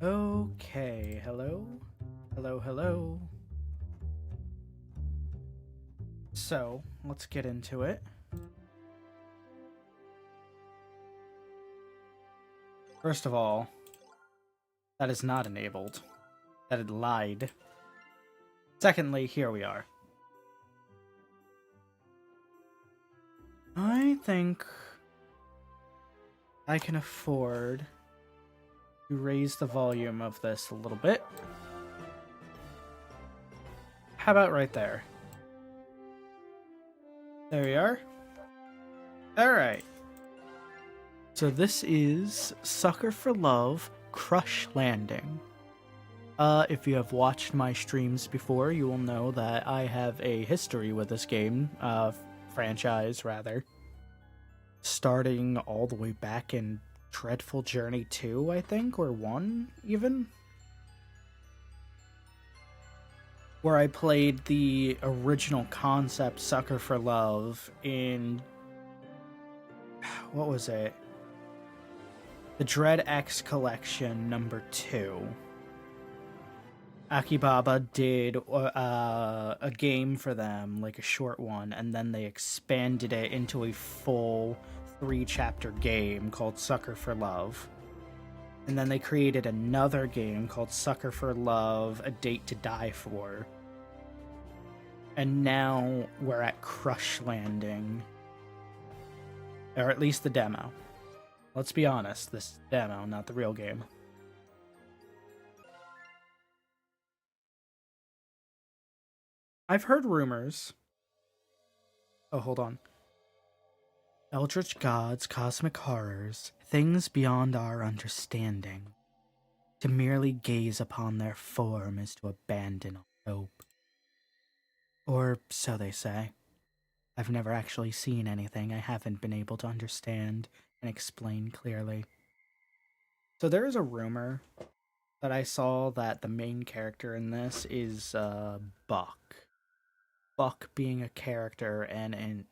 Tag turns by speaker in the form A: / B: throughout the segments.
A: Okay, hello? Hello. So, let's get into it. First of all, that is not enabled. That it lied. Secondly, here we are. I think I can afford to raise the volume of this a little bit. How about right there? There we are. Alright. So this is Sucker for Love Crush Landing. If you have watched my streams before, you will know that I have a history with this game, franchise rather. Starting all the way back in Dreadful Journey 2, I think, or 1 even? Where I played the original concept Sucker for Love in... what was it? The Dread X Collection number 2. Akibaba did a game for them, like a short one, and then they expanded it into a full 3-chapter game called Sucker for Love. And then they created another game called Sucker for Love, A Date to Die For. And now we're at Crush Landing. Or at least the demo. Let's be honest, this is the demo, not the real game. I've heard rumors. Oh, hold on. Eldritch gods, cosmic horrors, things beyond our understanding. To merely gaze upon their form is to abandon all hope. Or so they say. I've never actually seen anything I haven't been able to understand and explain clearly. So there is a rumor that I saw that the main character in this is Buck. Buck being a character and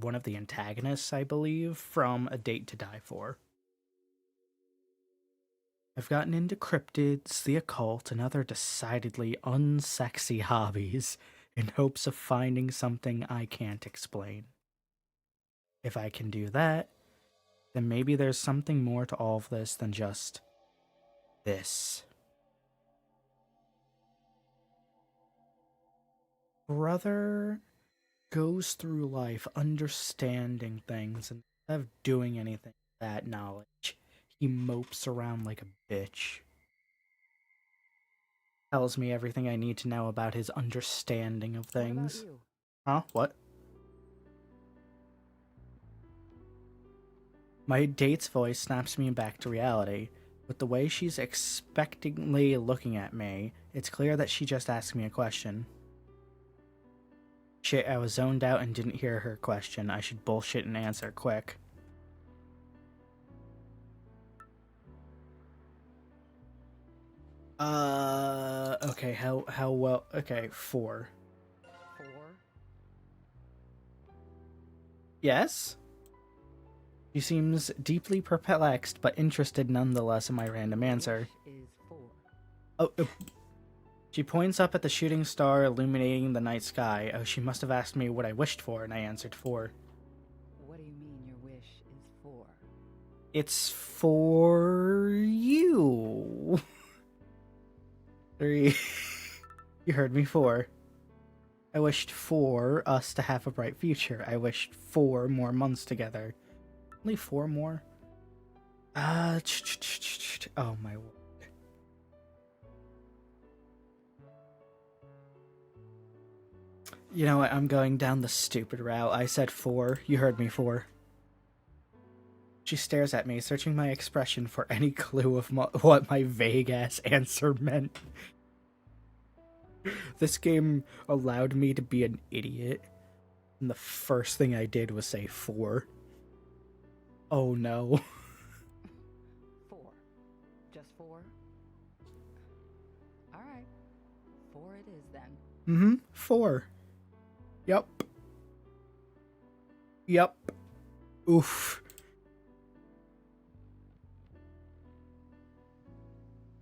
A: one of the antagonists, I believe, from A Date to Die For. I've gotten into cryptids, the occult, and other decidedly unsexy hobbies in hopes of finding something I can't explain. If I can do that, then maybe there's something more to all of this than just this. Brother goes through life understanding things and instead of doing anything with that knowledge, he mopes around like a bitch. Tells me everything I need to know about his understanding of things. Huh? What? My date's voice snaps me back to reality. With the way she's expectantly looking at me, it's clear that she just asked me a question. Shit, I was zoned out and didn't hear her question. I should bullshit and answer quick. Okay, how well? Okay, 4.
B: 4?
A: Yes? She seems deeply perplexed, but interested nonetheless in my random answer.
B: Is 4.
A: Oh, she points up at the shooting star illuminating the night sky. Oh, she must have asked me what I wished for, and I answered 4.
B: What do you mean your wish is 4?
A: It's for you. 3. You heard me. 4. I wished for us to have a bright future. I wished 4 more months together. Only 4 more? Oh my word. You know what? I'm going down the stupid route. I said 4. You heard me. 4. She stares at me, searching my expression for any clue of what my vague-ass answer meant. This game allowed me to be an idiot, and the first thing I did was say 4. Oh no.
B: 4. Just 4? Alright. 4 it is then.
A: 4. Yup. Oof.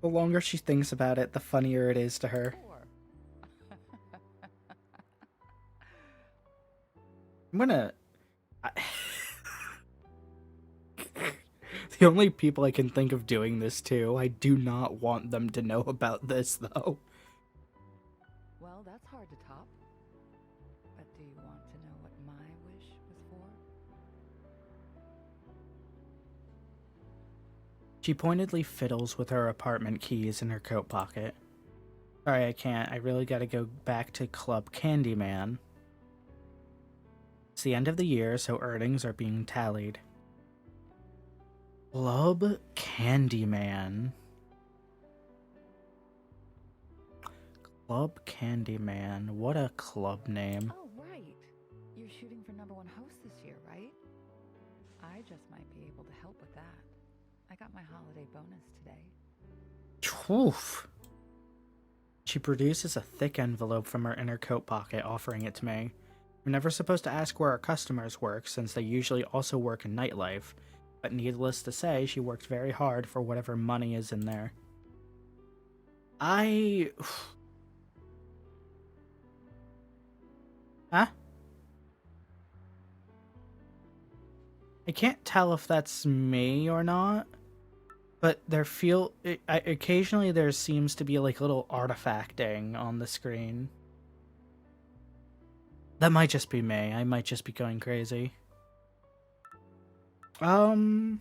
A: The longer she thinks about it, the funnier it is to her.
B: 4.
A: I'm gonna... The only people I can think of doing this to, I do not want them to know about this, though.
B: Well, that's hard to top. But do you want to know what my wish was for?
A: She pointedly fiddles with her apartment keys in her coat pocket. Sorry, I can't. I really gotta go back to Club Candyman. It's the end of the year, so earnings are being tallied. Club Candyman. Club Candyman. What a club name.
B: Oh, right. You're shooting for #1 host this year, right? I just might be able to help with that. I got my holiday bonus today.
A: Oof. She produces a thick envelope from her inner coat pocket, offering it to me. We're never supposed to ask where our customers work, since they usually also work in nightlife, but needless to say, she worked very hard for whatever money is in there. Huh? I can't tell if that's me or not, but occasionally there seems to be like a little artifacting on the screen. That might just be me. I might just be going crazy. I'm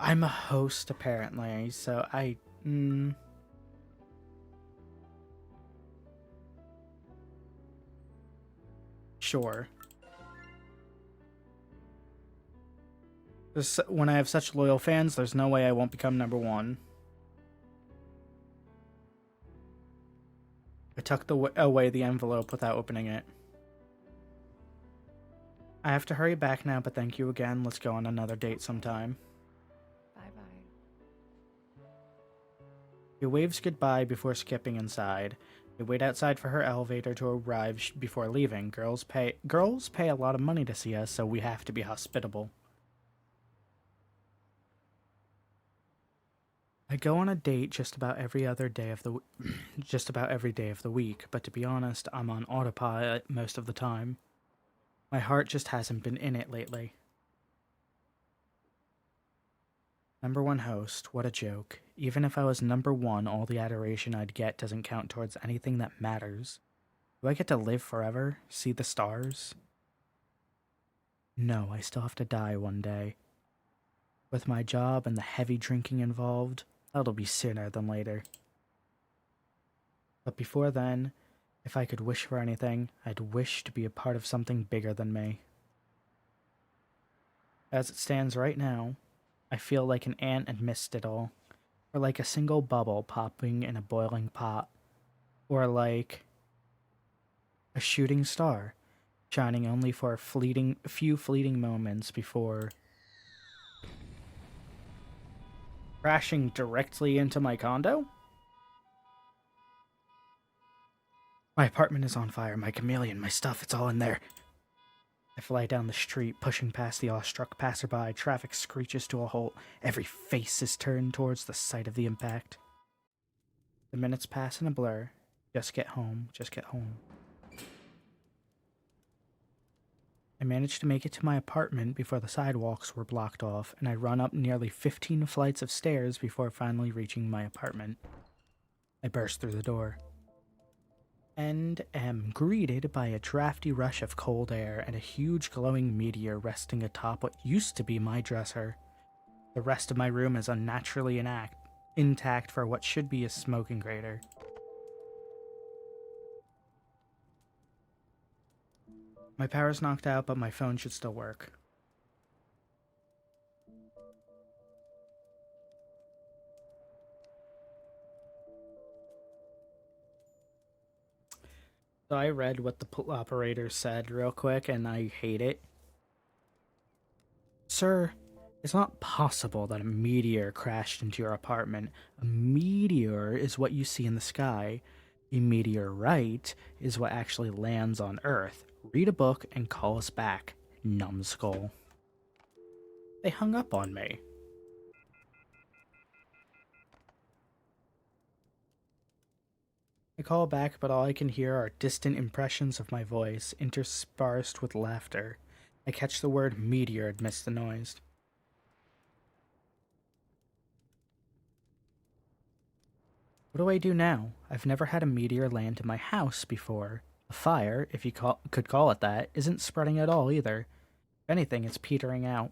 A: a host apparently, so sure. When I have such loyal fans, there's no way I won't become #1. I tucked away the envelope without opening it. I have to hurry back now, but thank you again. Let's go on another date sometime.
B: Bye-bye.
A: He waves goodbye before skipping inside. We wait outside for her elevator to arrive before leaving. Girls pay a lot of money to see us, so we have to be hospitable. I go on a date just about every day of the week, but to be honest, I'm on autopilot most of the time. My heart just hasn't been in it lately. #1 host, what a joke. Even if I was #1, all the adoration I'd get doesn't count towards anything that matters. Do I get to live forever? See the stars? No, I still have to die one day. With my job and the heavy drinking involved, that'll be sooner than later. But before then, if I could wish for anything, I'd wish to be a part of something bigger than me. As it stands right now, I feel like an ant amidst it all, or like a single bubble popping in a boiling pot, or like a shooting star, shining only for a few fleeting moments before crashing directly into my condo? My apartment is on fire, my chameleon, my stuff, it's all in there. I fly down the street, pushing past the awestruck passerby. Traffic screeches to a halt. Every face is turned towards the site of the impact. The minutes pass in a blur. Just get home, just get home. I managed to make it to my apartment before the sidewalks were blocked off, and I run up nearly 15 flights of stairs before finally reaching my apartment. I burst through the door and am greeted by a drafty rush of cold air and a huge glowing meteor resting atop what used to be my dresser. The rest of my room is unnaturally intact for what should be a smoking crater. My power's knocked out, but my phone should still work. So I read what the operator said real quick, and I hate it. Sir, it's not possible that a meteor crashed into your apartment. A meteor is what you see in the sky. A meteorite is what actually lands on Earth. Read a book and call us back, numbskull. They hung up on me. I call back, but all I can hear are distant impressions of my voice, interspersed with laughter. I catch the word meteor amidst the noise. What do I do now? I've never had a meteor land in my house before. A fire, if you could call it that, isn't spreading at all either. If anything, it's petering out.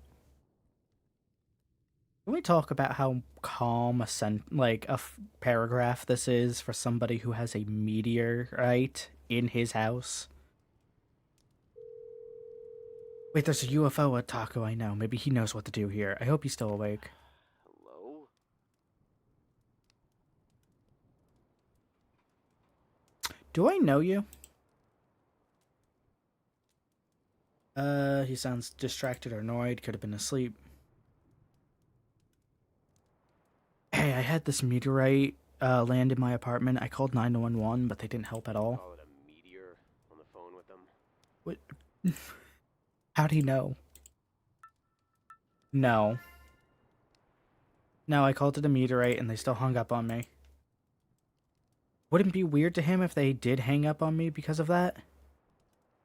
A: Can we talk about how calm paragraph this is for somebody who has a meteorite in his house? Wait, there's a UFO at Taco, I know. Maybe he knows what to do here. I hope he's still awake.
C: Hello?
A: Do I know you? He sounds distracted or annoyed. Could have been asleep. Hey, I had this meteorite land in my apartment. I called 911, but they didn't help at all.
C: Call it a meteor on the phone with them.
A: What? How'd he know? No. No, I called it a meteorite and they still hung up on me. Wouldn't it be weird to him if they did hang up on me because of that?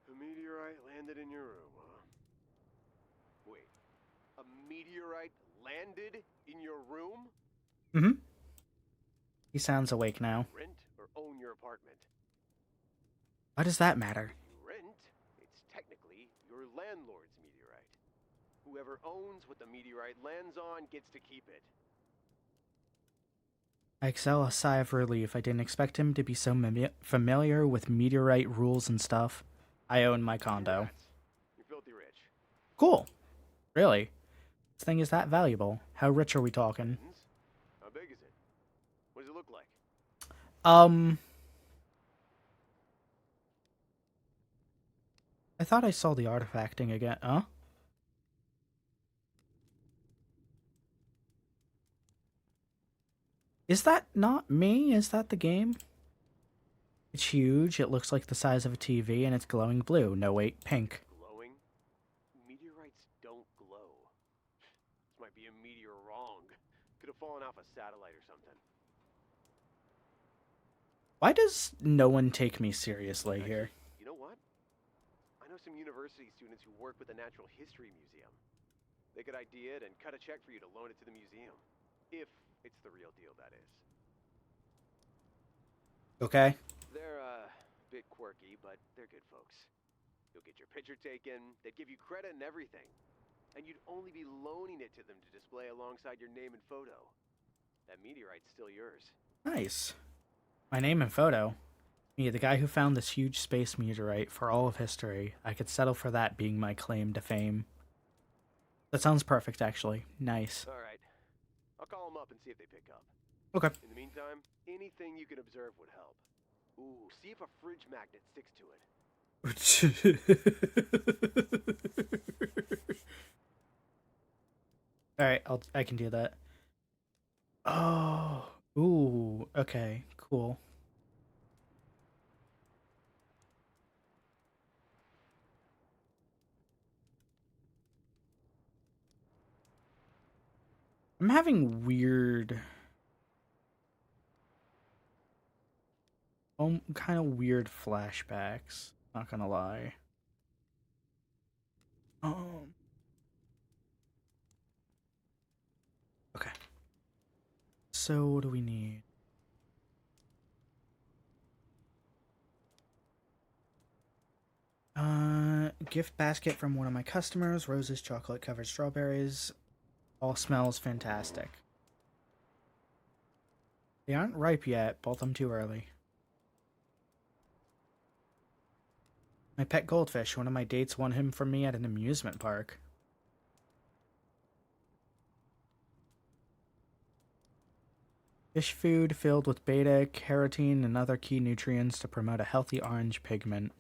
C: A meteorite landed in your room, huh? Wait, a meteorite landed in your room?
A: Mm-hmm. He sounds awake now.
C: Rent or own your apartment?
A: Why does that matter?
C: If you rent, it's technically your landlord's meteorite. Whoever owns what the meteorite lands on gets to keep it.
A: I exhale a sigh of relief. I didn't expect him to be so familiar with meteorite rules and stuff. I own my condo.
C: Congrats. You're filthy rich.
A: Cool. Really? This thing is that valuable. How rich are we talking?
C: How big is it? What does it look like?
A: I thought I saw the artifacting again. Huh? Is that not me? Is that the game? It's huge. It looks like the size of a TV, and it's glowing blue. No, wait, pink.
C: Glowing? Meteorites don't glow. This might be a meteor wrong. Could have fallen off a satellite or something.
A: Why does no one take me seriously here?
C: You know what? I know some university students who work with the Natural History Museum. They could ID it and cut a check for you to loan it to the museum. If it's the real deal, that is.
A: Okay.
C: They're, a bit quirky, but they're good folks. You'll get your picture taken, they'd give you credit and everything. And you'd only be loaning it to them to display alongside your name and photo. That meteorite's still yours.
A: Nice. My name and photo. Me, the guy who found this huge space meteorite for all of history. I could settle for that being my claim to fame. That sounds perfect, actually. Nice.
C: Alright. I'll call them up and see if they pick up.
A: Okay.
C: In the meantime, anything you can observe would help. Ooh, see if a fridge magnet sticks to it.
A: Alright, I can do that. Oh. Ooh. Okay. Cool. I'm having kind of weird flashbacks. Not gonna lie. Okay. So what do we need? Gift basket from one of my customers. Roses, chocolate covered strawberries. All smells fantastic. They aren't ripe yet. Bought them too early. My pet goldfish. One of my dates won him from me at an amusement park. Fish food filled with beta carotene and other key nutrients to promote a healthy orange pigment.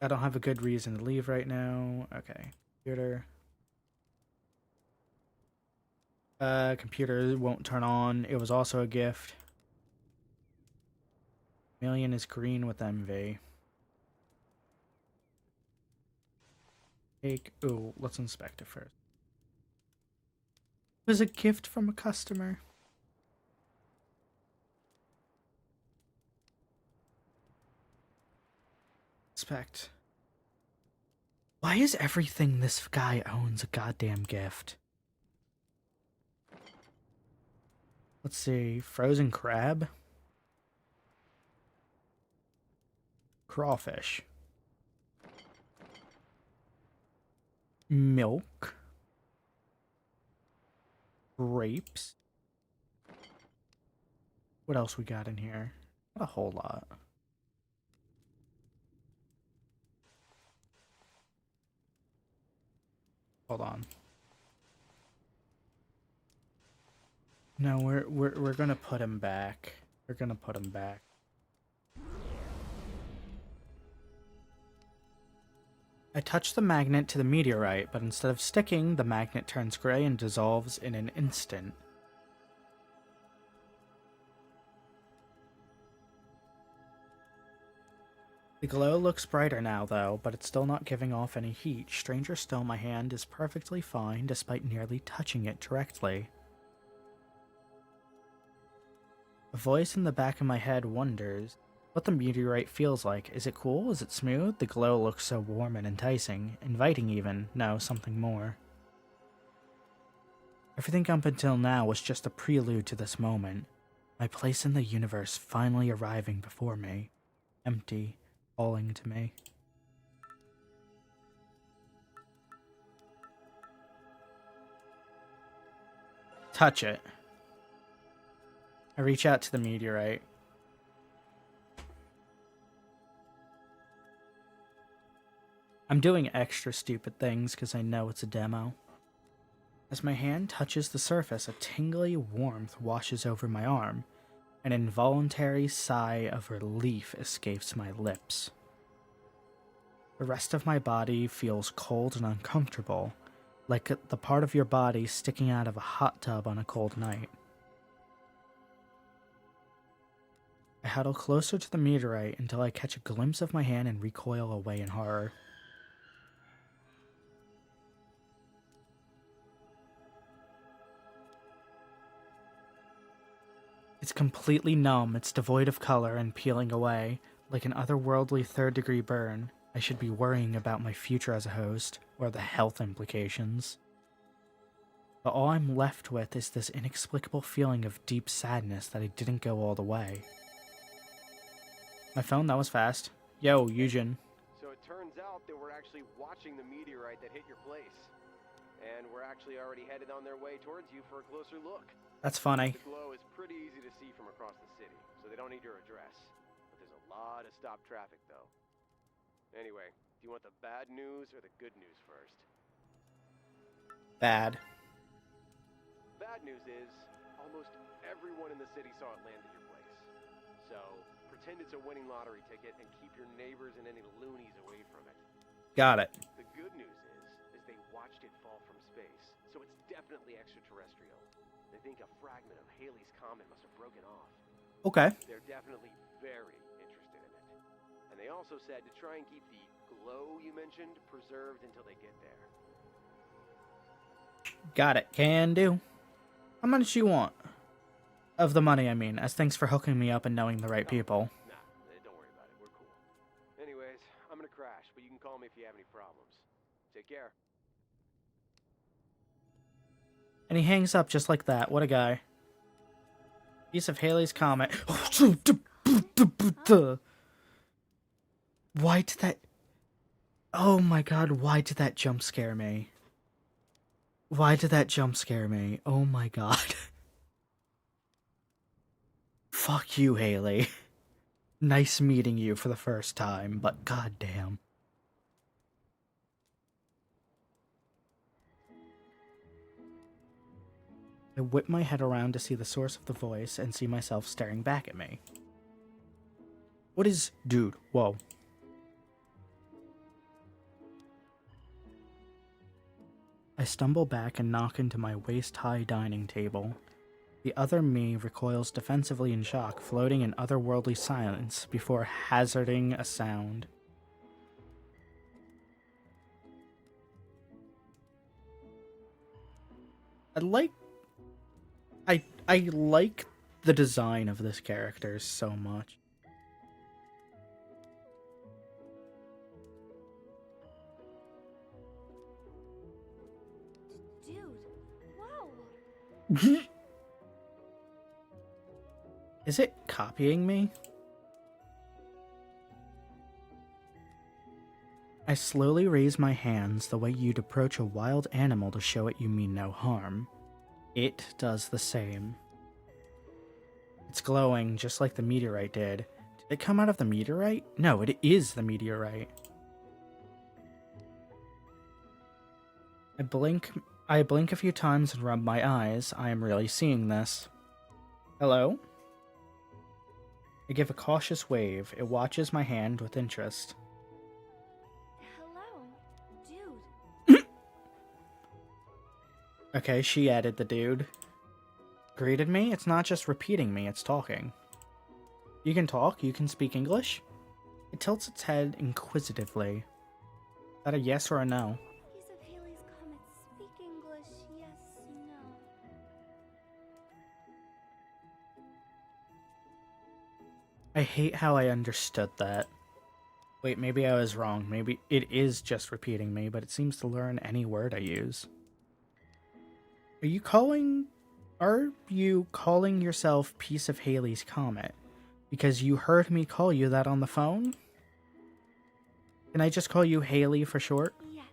A: I don't have a good reason to leave right now. Okay. Computer. Computer won't turn on. It was also a gift. Chameleon is green with envy. Take. Ooh, let's inspect it first. It was a gift from a customer. Inspect. Why is everything this guy owns a goddamn gift? Let's see. Frozen crab. Crawfish. Milk. Grapes. What else we got in here? Not a whole lot. Hold on. No, we're gonna put him back. We're gonna put him back. I touch the magnet to the meteorite, but instead of sticking, the magnet turns gray and dissolves in an instant. The glow looks brighter now, though, but it's still not giving off any heat. Stranger still, my hand is perfectly fine despite nearly touching it directly. A voice in the back of my head wonders what the meteorite feels like. Is it cool? Is it smooth? The glow looks so warm and enticing. Inviting even. No, something more. Everything up until now was just a prelude to this moment. My place in the universe finally arriving before me. Empty. Calling to me. Touch it. I reach out to the meteorite. I'm doing extra stupid things because I know it's a demo. As my hand touches the surface, a tingly warmth washes over my arm. An involuntary sigh of relief escapes my lips. The rest of my body feels cold and uncomfortable, like the part of your body sticking out of a hot tub on a cold night. I huddle closer to the meteorite until I catch a glimpse of my hand and recoil away in horror. It's completely numb, it's devoid of color and peeling away, like an otherworldly third-degree burn. I should be worrying about my future as a host, or the health implications. But all I'm left with is this inexplicable feeling of deep sadness that I didn't go all the way. My phone, that was fast. Yo, Eugen.
C: So it turns out that we're actually watching the meteorite that hit your place. And we're actually already headed on their way towards you for a closer look.
A: That's funny.
C: The glow is pretty easy to see from across the city, so they don't need your address. But there's a lot of stopped traffic, though. Anyway, do you want the bad news or the good news first?
A: Bad.
C: Bad news is, almost everyone in the city saw it land at your place. So, pretend it's a winning lottery ticket and keep your neighbors and any loonies away from it.
A: Got it.
C: The good news is they watched it fall from space, so it's definitely extraterrestrial. They think a fragment of Halley's Comet must have broken off.
A: Okay.
C: They're definitely very interested in it. And they also said to try and keep the glow you mentioned preserved until they get there.
A: Got it. Can do. How much you want? Of the money, I mean, as thanks for hooking me up and knowing the right people.
C: Nah, don't worry about it. We're cool. Anyways, I'm gonna crash, but you can call me if you have any problems. Take care.
A: And he hangs up just like that. What a guy. Piece of Halley's Comet. Why did that... Oh my god, why did that jump scare me? Why did that jump scare me? Oh my god. Fuck you, Haley. Nice meeting you for the first time, but goddamn. I whip my head around to see the source of the voice and see myself staring back at me. What is... Dude, whoa. I stumble back and knock into my waist-high dining table. The other me recoils defensively in shock, floating in otherworldly silence before hazarding a sound. I like the design of this character so much.
D: Dude, wow.
A: Is it copying me? I slowly raise my hands the way you'd approach a wild animal to show it you mean no harm. It does the same. It's glowing just like the meteorite did. Did it come out of the meteorite? No, it is the meteorite. I blink a few times and rub my eyes. I am really seeing this. Hello? I give a cautious wave. It watches my hand with interest.
D: Hello, dude.
A: Okay, she added the dude. Greeted me? It's not just repeating me, it's talking. You can talk? You can speak English? It tilts its head inquisitively. Is that a yes or a no?
D: Piece of Haley's Comet. Speak English. Yes, no.
A: I hate how I understood that. Wait, maybe I was wrong. Maybe it is just repeating me, but it seems to learn any word I use. Are you calling yourself Piece of Haley's Comet? Because you heard me call you that on the phone? Can I just call you Haley for short?
D: Yes.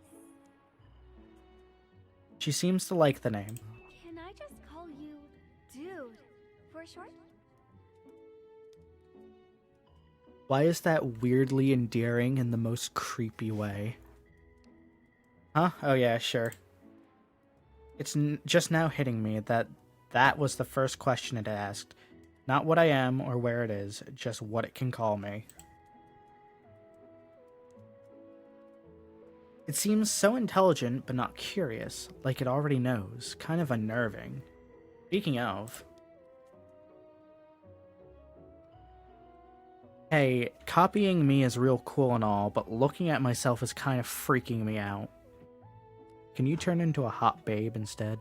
A: She seems to like the name.
D: Can I just call you dude for short?
A: Why is that weirdly endearing in the most creepy way? Huh? Oh yeah, sure. It's just now hitting me that was the first question it asked. Not what I am or where it is, just what it can call me. It seems so intelligent but not curious, like it already knows. Kind of unnerving. Speaking of... Hey, copying me is real cool and all, but looking at myself is kind of freaking me out. Can you turn into a hot babe instead?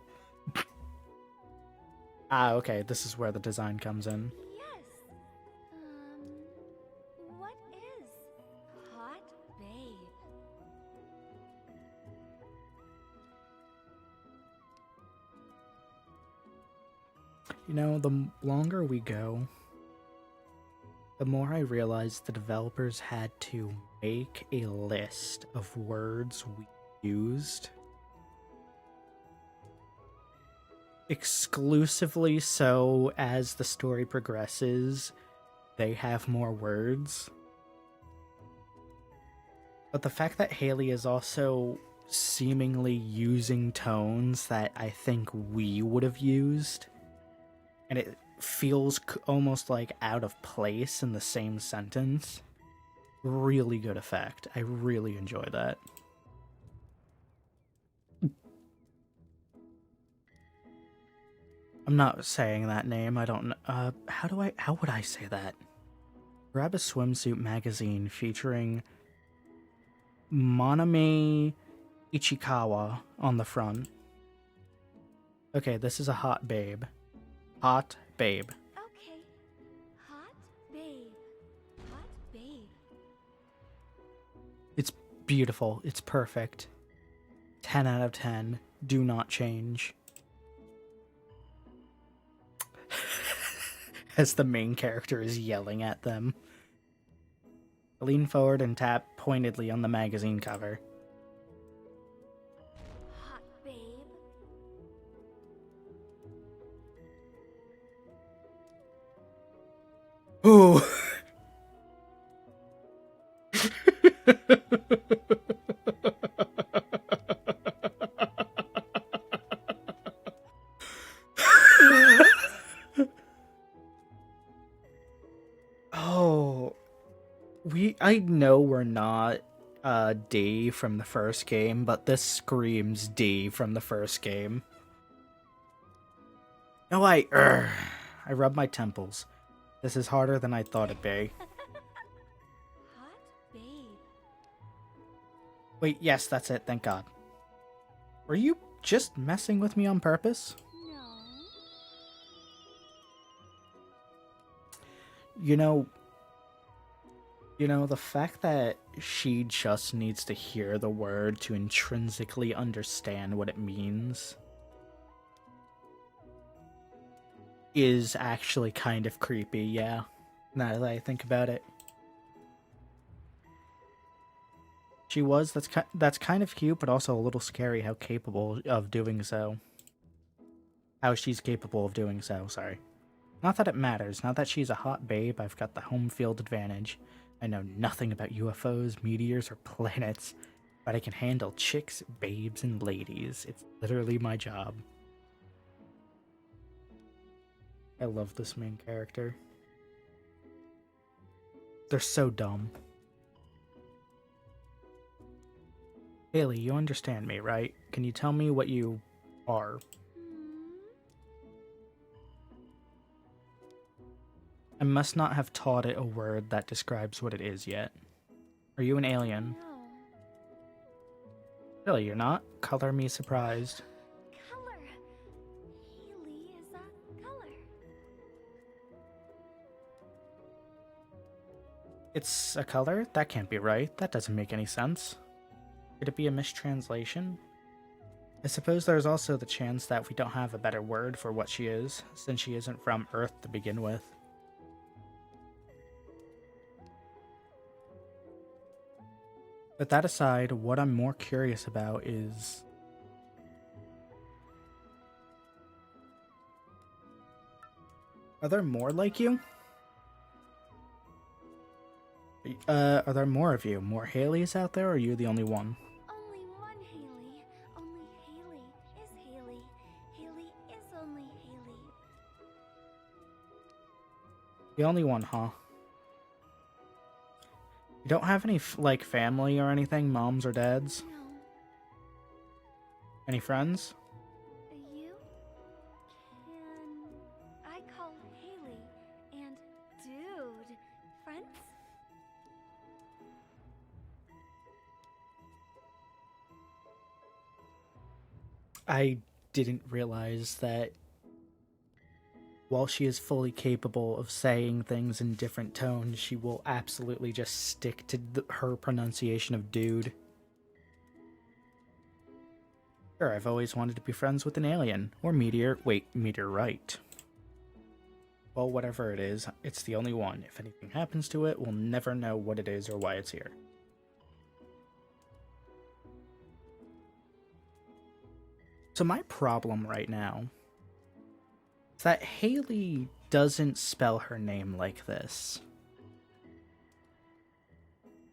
A: Ah, okay, this is where the design comes in.
D: Yes. What is hot babe?
A: You know, the longer we go, the more I realize the developers had to make a list of words we used exclusively so as the story progresses, they have more words. But the fact that Haley is also seemingly using tones that I think we would have used, and it feels almost like out of place in the same sentence. Really good effect. I really enjoy that. I'm not saying that name. I don't know. How would I say that? Grab a swimsuit magazine featuring Monami Ichikawa on the front. Okay, this is a hot babe. Hot babe.
D: Okay. Hot babe. Hot babe.
A: It's beautiful. It's perfect. 10 out of 10. Do not change. As the main character is yelling at them. Lean forward and tap pointedly on the magazine cover.
D: Hot babe.
A: Ooh. Oh, I know we're not D from the first game, but this screams D from the first game. No, I rub my temples. This is harder than I thought it'd be.
D: Hot babe.
A: Wait, yes, that's it, thank God. Were you just messing with me on purpose?
D: No.
A: You know, the fact that she just needs to hear the word to intrinsically understand what it means is actually kind of creepy, yeah. Now that I think about it. That's kind of cute, but also a little scary how capable of doing so. How she's capable of doing so, sorry. Not that it matters. Now that she's a hot babe, I've got the home field advantage. I know nothing about UFOs, meteors, or planets, but I can handle chicks, babes, and ladies. It's literally my job. I love this main character. They're so dumb. Haley, you understand me, right? Can you tell me what you are? I must not have taught it a word that describes what it is yet. Are you an alien?
D: No.
A: Really, you're not? Color me surprised.
D: Color. Haley is a color.
A: It's a color? That can't be right. That doesn't make any sense. Could it be a mistranslation? I suppose there's also the chance that we don't have a better word for what she is, since she isn't from Earth to begin with. But that aside, what I'm more curious about is... Are there more like you? Are there more of you? More Haleys out there, or are you the only one?
D: Only one Haley. Only Haley is Haley. Haley is only Haley.
A: The only one, huh? You don't have any, like, family or anything? Moms or dads?
D: No.
A: Any friends?
D: You can I call Haley and dude friends?
A: I didn't realize that while she is fully capable of saying things in different tones, she will absolutely just stick to her pronunciation of dude. Sure, I've always wanted to be friends with an alien. Or meteorite. Well, whatever it is, it's the only one. If anything happens to it, we'll never know what it is or why it's here. So my problem right now is that Haley doesn't spell her name like this,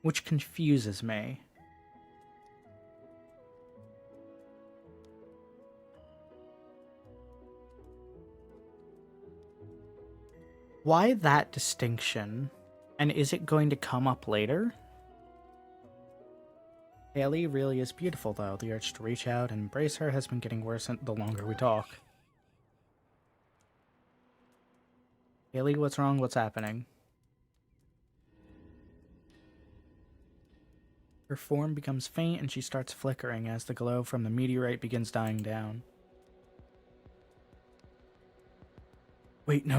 A: which confuses me. Why that distinction? And is it going to come up later? Haley really is beautiful, though. The urge to reach out and embrace her has been getting worse the longer we talk. Haley, what's wrong? What's happening? Her form becomes faint and she starts flickering as the glow from the meteorite begins dying down. Wait, no,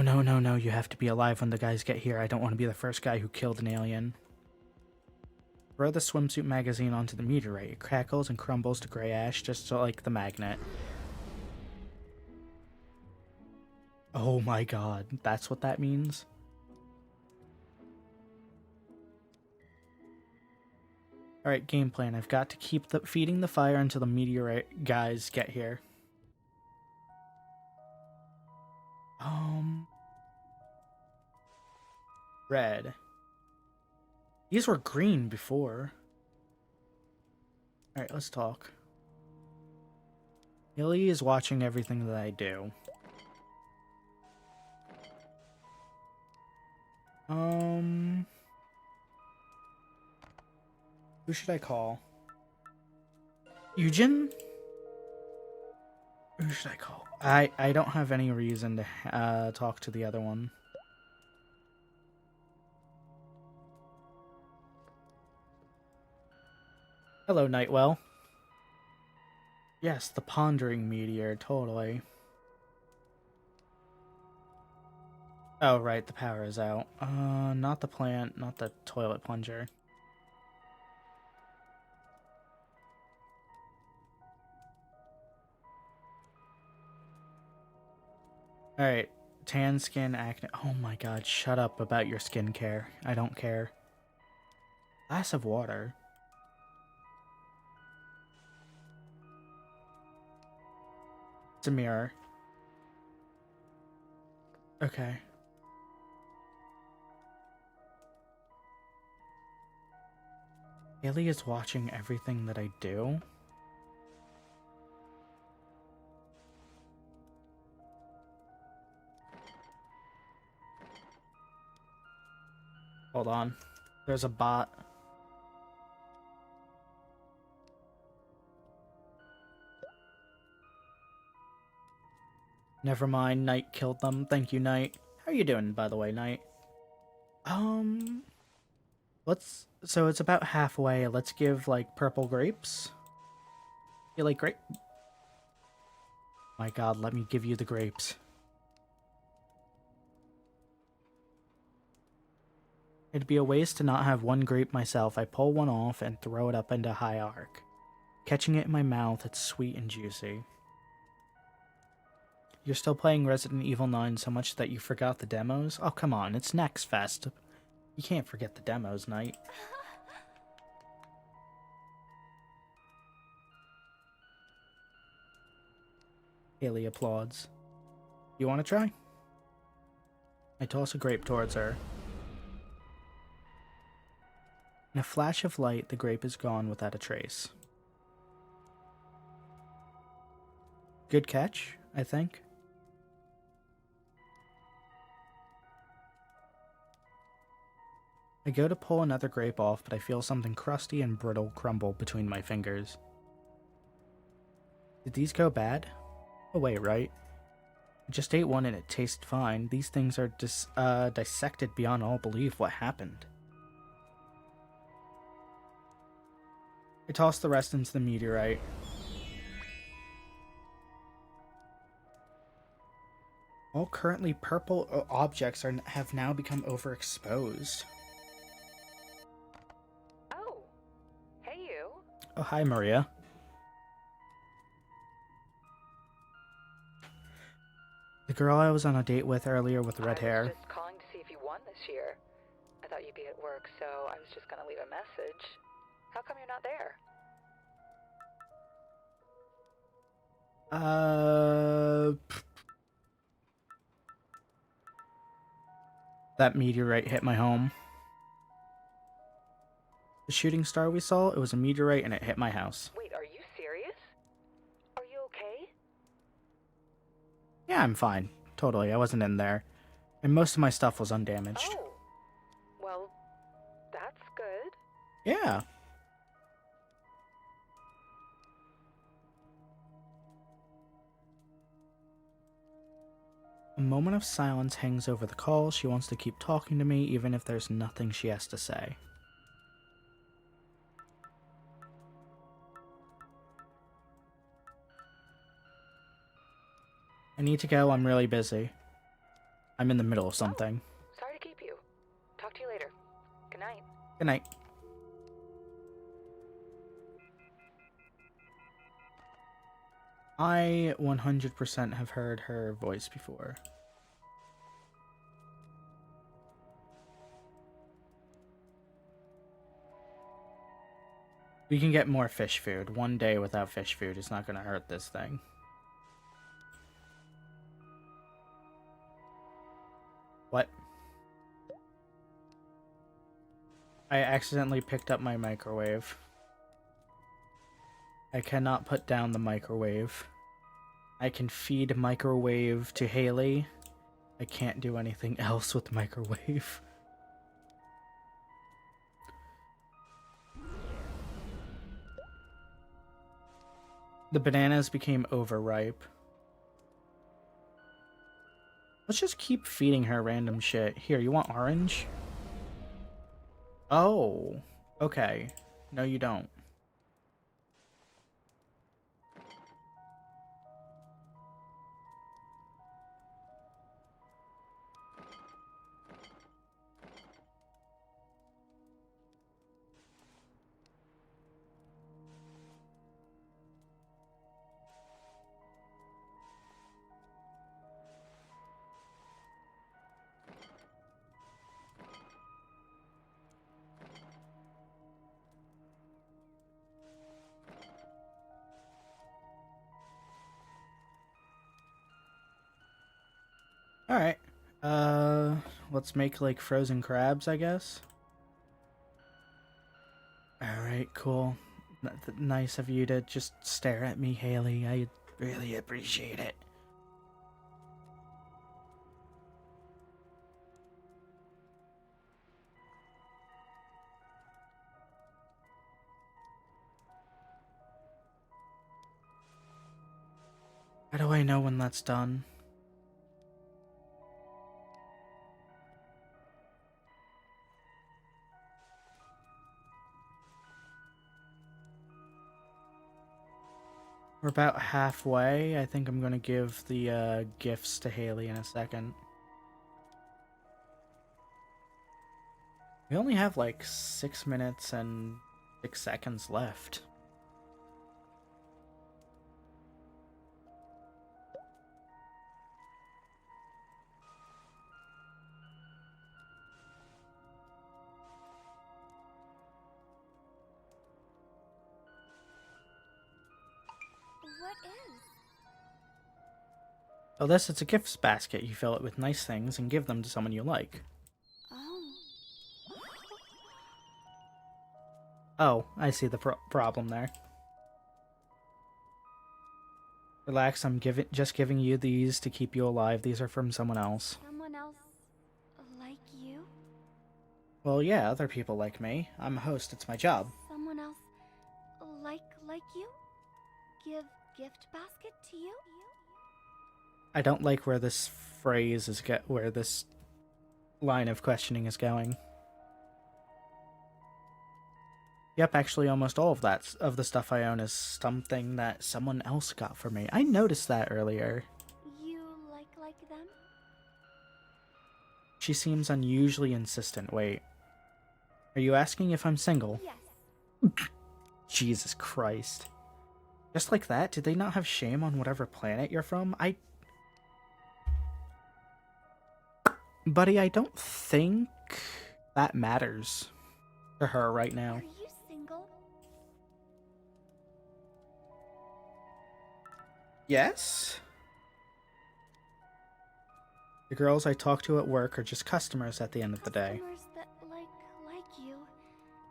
A: you have to be alive when the guys get here. I don't want to be the first guy who killed an alien. Throw the swimsuit magazine onto the meteorite. It crackles and crumbles to gray ash just like the magnet. Oh my god, that's what that means? Alright, game plan. I've got to keep feeding the fire until the meteorite guys get here. Red. These were green before. Alright, let's talk. Haley is watching everything that I do. Who should I call? Eugen? Who should I call? I don't have any reason to talk to the other one. Hello, Nightwell. Yes, the pondering meteor, totally. Oh, right, the power is out. Not the plant, not the toilet plunger. Alright, tan skin, acne. Oh my god, shut up about your skincare. I don't care. Glass of water. It's a mirror. Okay. Haley is watching everything that I do. Hold on. There's a bot. Never mind, Knight killed them. Thank you, Knight. How are you doing, by the way, Knight? So it's about halfway. Let's give, like, purple grapes. You like grape? My god, let me give you the grapes. It'd be a waste to not have one grape myself. I pull one off and throw it up into high arc. Catching it in my mouth, it's sweet and juicy. You're still playing Resident Evil 9 so much that you forgot the demos? Oh, come on, it's Nextfest. You can't forget the demos, Knight. Haley applauds. You want to try? I toss a grape towards her. In a flash of light, the grape is gone without a trace. Good catch, I think. I go to pull another grape off, but I feel something crusty and brittle crumble between my fingers. Did these go bad? Oh wait, right? I just ate one and it tastes fine. These things are dissected beyond all belief. What happened? I toss the rest into the meteorite. All currently purple objects have now become overexposed.
B: Oh, hey you.
A: Oh, hi, Maria. The girl I was on a date with earlier with red hair.
B: I was just calling to see if you won this year. I thought you'd be at work, so I was just gonna leave a message. How come you're not there?
A: That meteorite hit my home. The shooting star we saw, it was a meteorite and it hit my house.
B: Wait, are you serious? Are you okay?
A: Yeah, I'm fine. Totally, I wasn't in there. And most of my stuff was undamaged.
B: Oh, well, that's good.
A: Yeah. A moment of silence hangs over the call. She wants to keep talking to me even if there's nothing she has to say. I need to go, I'm really busy. I'm in the middle of something.
B: Oh, sorry to keep you. Talk to you later. Good night.
A: Good night. I 100% have heard her voice before. We can get more fish food. One day without fish food is not going to hurt this thing. What? I accidentally picked up my microwave. I cannot put down the microwave. I can feed microwave to Haley. I can't do anything else with microwave. The bananas became overripe. Let's just keep feeding her random shit. Here, you want orange? Oh, okay. No, you don't. Alright. Let's make, like, frozen crabs, I guess. Alright, cool. Nice of you to just stare at me, Haley. I really appreciate it. How do I know when that's done? We're about halfway. I think I'm gonna give the gifts to Haley in a second. We only have like 6 minutes and 6 seconds left.
D: What is?
A: Oh, this, it's a gifts basket. You fill it with nice things and give them to someone you like.
D: Oh.
A: Oh, I see the problem there. Relax, I'm just giving you these to keep you alive. These are from someone else.
D: Someone else like you?
A: Well, yeah, other people like me. I'm a host, it's my job.
D: Someone else like you? Give gift basket to you?
A: I don't like where this phrase is where this line of questioning is going. Yep, actually almost all of the stuff I own is something that someone else got for me. I noticed that earlier.
D: You like them?
A: She seems unusually insistent. Wait. Are you asking if I'm single?
D: Yes.
A: Jesus Christ. Just like that? Did they not have shame on whatever planet you're from? Buddy, I don't think that matters to her right now.
D: Are you single?
A: Yes? The girls I talk to at work are just customers at the end of the day.
D: Customers that like you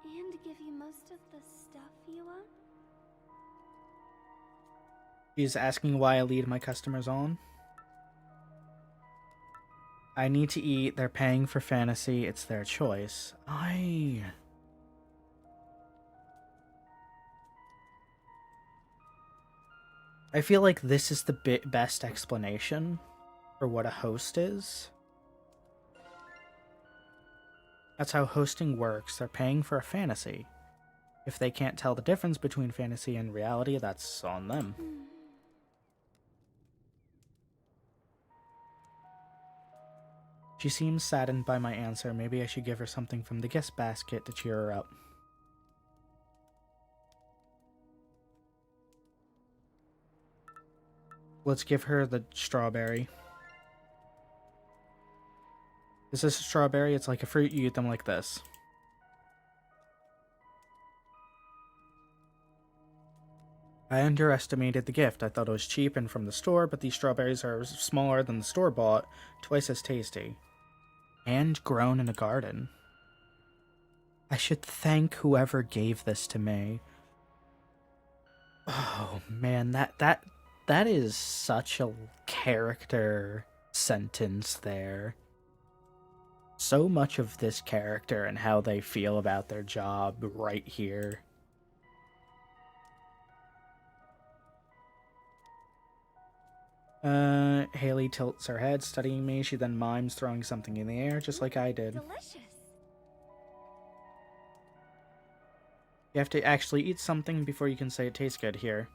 D: and give you most of the stuff you own?
A: She's asking why I lead my customers on. I need to eat, they're paying for fantasy, it's their choice. I feel like this is the best explanation for what a host is. That's how hosting works. They're paying for a fantasy. If they can't tell the difference between fantasy and reality, that's on them. She seems saddened by my answer. Maybe I should give her something from the gift basket to cheer her up. Let's give her the strawberry. Is this a strawberry? It's like a fruit. You eat them like this. I underestimated the gift. I thought it was cheap and from the store, but these strawberries are smaller than the store-bought, twice as tasty. And grown in a garden. I should thank whoever gave this to me. Oh man, that is such a character sentence there. So much of this character and how they feel about their job right here. Haley tilts her head, studying me. She then mimes throwing something in the air, just like I did.
D: Delicious.
A: You have to actually eat something before you can say it tastes good here.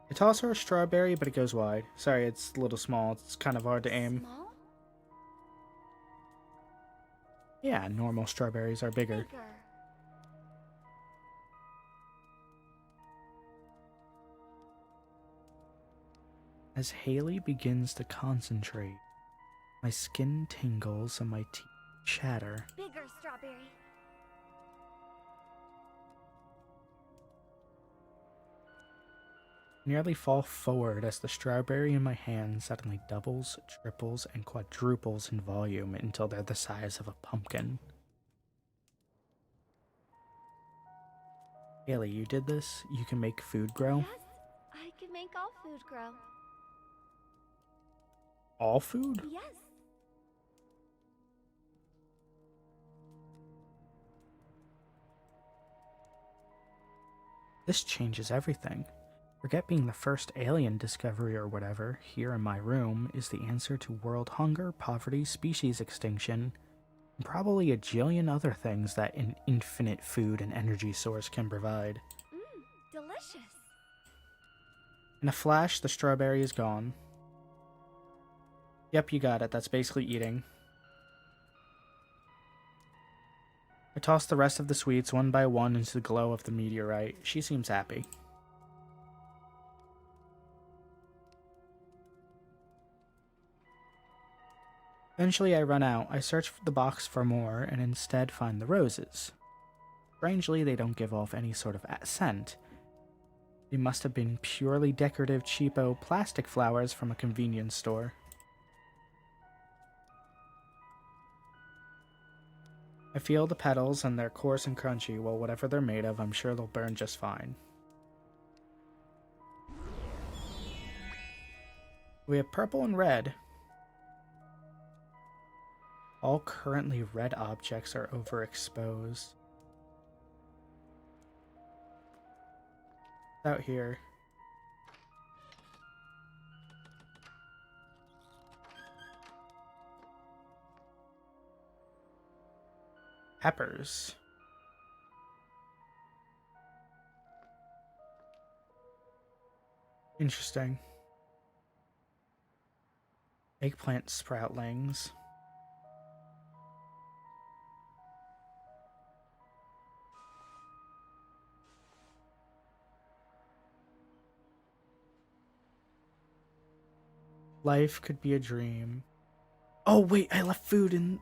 A: I toss her a strawberry, but it goes wide. Sorry, it's a little small. It's kind of hard to aim.
D: Small?
A: Yeah, normal strawberries are bigger.
D: Bigger.
A: As Haley begins to concentrate, my skin tingles and my teeth chatter.
D: Bigger strawberry.
A: I nearly fall forward as the strawberry in my hand suddenly doubles, triples, and quadruples in volume until they're the size of a pumpkin. Haley, you did this? You can make food grow?
D: Yes, I can make all food grow.
A: All food?
D: Yes.
A: This changes everything. Forget being the first alien discovery or whatever. Here in my room is the answer to world hunger, poverty, species extinction, and probably a jillion other things that an infinite food and energy source can provide.
D: Delicious.
A: In a flash, the strawberry is gone. Yep, you got it. That's basically eating. I toss the rest of the sweets one by one into the glow of the meteorite. She seems happy. Eventually, I run out. I search the box for more and instead find the roses. Strangely, they don't give off any sort of scent. They must have been purely decorative, cheapo plastic flowers from a convenience store. I feel the petals and they're coarse and crunchy. Well, whatever they're made of, I'm sure they'll burn just fine. We have purple and red. All currently red objects are overexposed. Out here. Peppers. Interesting. Eggplant sproutlings. Life could be a dream. Oh wait, I left food in...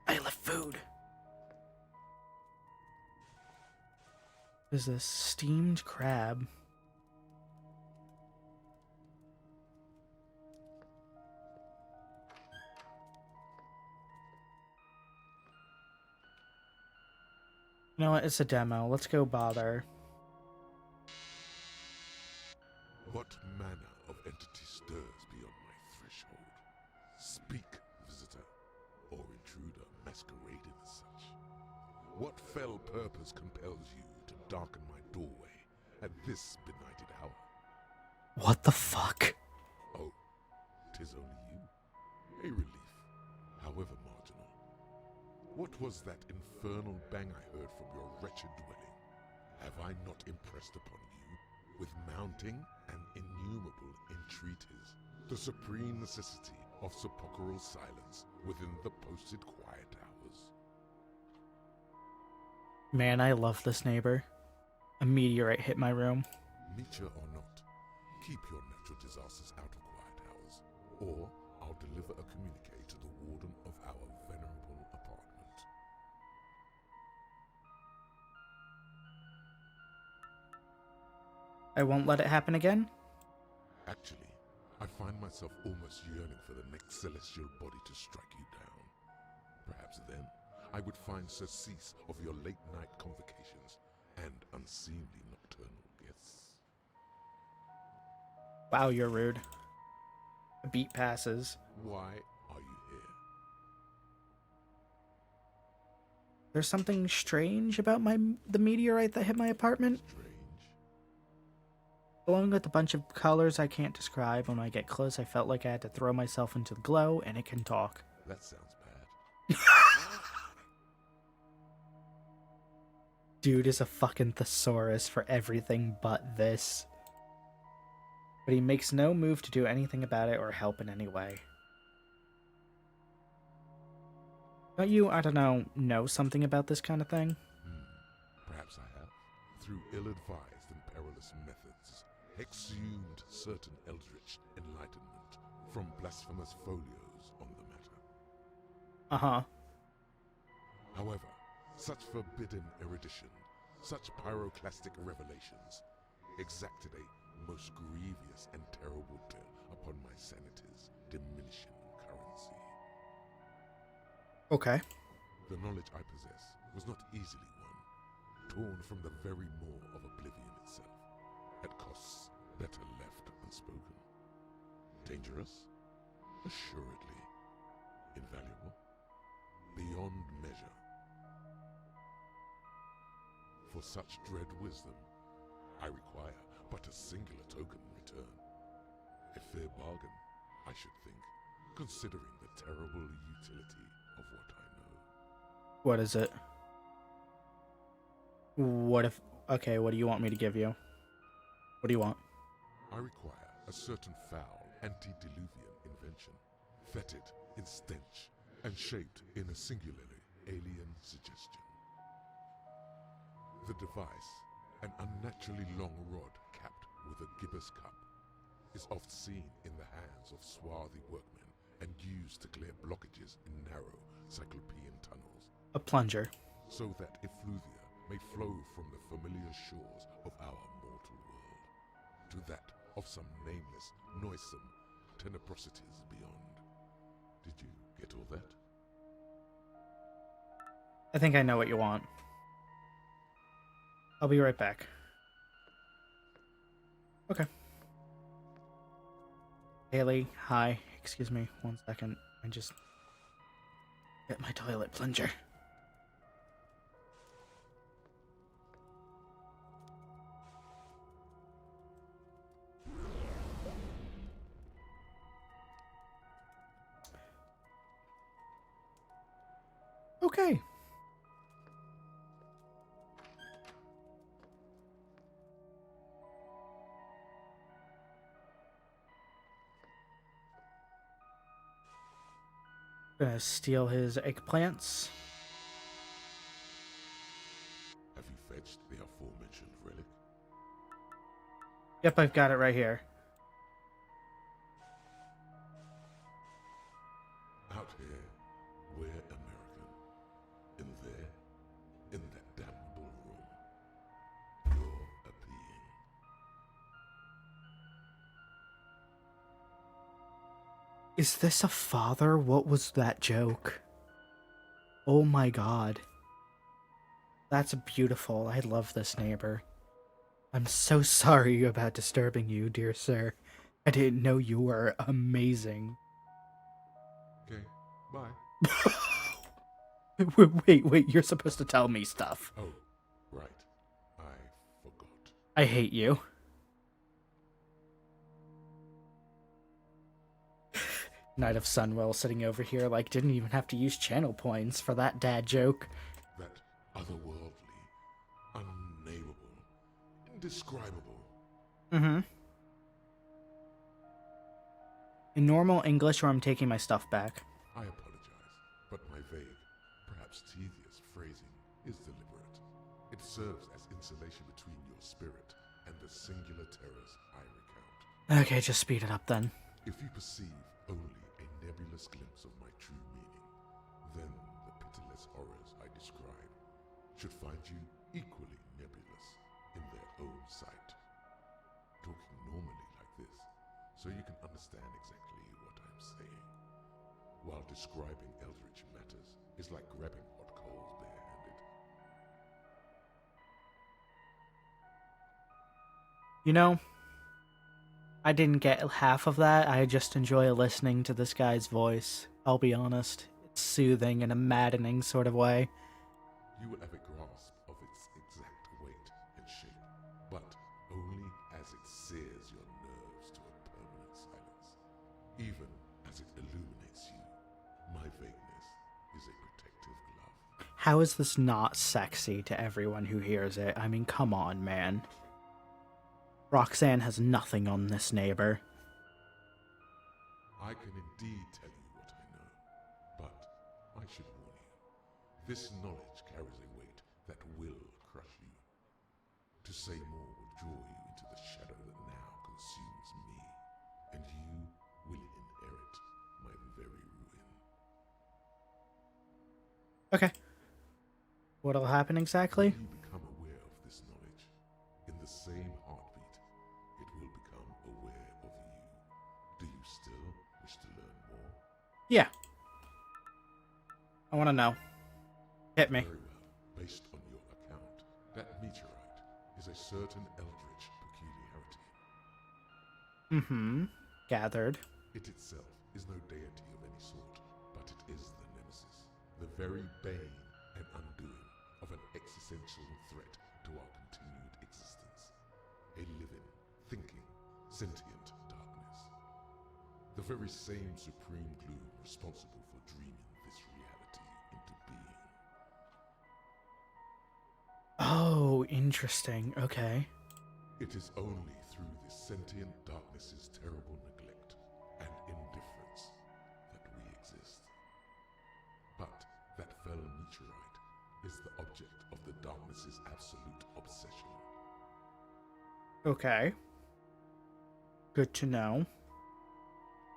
A: I left food. There's a steamed crab. You know what? It's a demo. Let's go bother.
E: What manner of entity stirs beyond my threshold? Speak, visitor, or intruder masquerading as such. What fell purpose compels you to darken my doorway at this benighted hour?
A: What the fuck?
E: Oh, 'tis only you. A relief, however marginal. What was that infernal bang I heard from your wretched dwelling? Have I not impressed upon you, with mounting and innumerable entreaties, the supreme necessity of sepulchral silence within the posted quiet hours?
A: Man, I love this neighbor. A meteorite hit my room.
E: Nature or not, keep your natural disasters out of quiet hours, or I'll deliver a communique to the warden of our venerable apartment.
A: I won't let it happen again?
E: Actually, I find myself almost yearning for the next celestial body to strike you down. Perhaps then I would find surcease of your late-night convocations and unseemly nocturnal guests.
A: Wow, you're rude. A beat passes.
E: Why are you here?
A: There's something strange about the meteorite that hit my apartment.
E: Strange.
A: glowing with a bunch of colors I can't describe. When I get close, I felt like I had to throw myself into the glow, and it can talk.
E: That sounds bad.
A: Dude is a fucking thesaurus for everything but this. But he makes no move to do anything about it or help in any way. Don't you, I don't know something about this kind of thing?
E: Perhaps I have. Through ill-advised and perilous methods, exhumed certain eldritch enlightenment from blasphemous folios on the matter.
A: Uh-huh.
E: However, such forbidden erudition, such pyroclastic revelations, exacted a most grievous and terrible toll upon my sanity's diminishing currency.
A: Okay.
E: The knowledge I possess was not easily won, torn from the very maw of oblivion itself, at costs better left unspoken. Dangerous? Assuredly. Invaluable? Beyond measure. For such dread wisdom, I require but a singular token in return. A fair bargain, I should think, considering the terrible utility of what I know.
A: What is it? Okay, what do you want me to give you? What do you want?
E: I require a certain foul antediluvian invention, fetid in stench, and shaped in a singularly alien suggestion. The device, an unnaturally long rod capped with a gibbous cup, is oft seen in the hands of swarthy workmen and used to clear blockages in narrow cyclopean tunnels,
A: A plunger.
E: so that effluvia may flow from the familiar shores of our mortal world to that of some nameless, noisome tenebrosities beyond. Did you get all that?
A: I think I know what you want. I'll be right back. Okay. Haley, hi. Excuse me, 1 second. I just get my toilet plunger. Okay. Gonna steal his eggplants.
E: Have you fetched the aforementioned relic?
A: Yep, I've got it right here.
E: Out here, we're American. In there, in that damnable room, you're a being.
A: Is this a father? What was that joke? Oh my god. That's beautiful. I love this neighbor. I'm so sorry about disturbing you, dear sir. I didn't know you were amazing.
E: Okay, bye.
A: Wait, you're supposed to tell me stuff.
E: Oh, right. I forgot.
A: I hate you. Knight of Sunwell sitting over here like didn't even have to use channel points for that dad joke.
E: That otherworldly, unnameable, indescribable.
A: Mm-hmm. In normal English, or I'm taking my stuff back.
E: I apologize, but my vague, perhaps tedious phrasing is deliberate. It serves as insulation between your spirit and the singular terrors I recount.
A: Okay, just speed it up then.
E: If you perceive only a nebulous glimpse of my true meaning, then the pitiless horrors I describe should find you equally nebulous in their own sight. Talking normally like this, so you can understand exactly what I'm saying, while describing eldritch matters is like grabbing hot coals barehanded.
A: You know, I didn't get half of that. I just enjoy listening to this guy's voice. I'll be honest. It's soothing in a maddening sort of way.
E: You will have a grasp of its exact weight and shape, but only as it sears your nerves to a permanent silence. Even as it illuminates you, my vagueness is a protective glove.
A: How is this not sexy to everyone who hears it? I mean, come on, man. Roxanne has nothing on this neighbor.
E: I can indeed tell you what I know, but I should warn you. This knowledge carries a weight that will crush you. To say more will draw you into the shadow that now consumes me, and you will inherit my very ruin.
A: Okay. What'll happen exactly?
E: When you become aware of this knowledge, in the same heartbeat, it will become aware of you. Do you still wish to learn more?
A: Yeah. I want to know. Hit me.
E: Very well. Based on your account, that meteorite is a certain eldritch peculiarity.
A: Mm-hmm. Gathered.
E: It itself is no deity of any sort, but it is the nemesis, the very bane and undoing of an existential threat to our continued existence. A living, thinking, sentient darkness. The very same supreme gloom responsible for dreaming this reality into being.
A: Oh, interesting. Okay.
E: It is only through this sentient darkness's terrible neglect and indifference that we exist. But that fell meteorite is the object of the darkness's absolute obsession.
A: Okay. Good to know.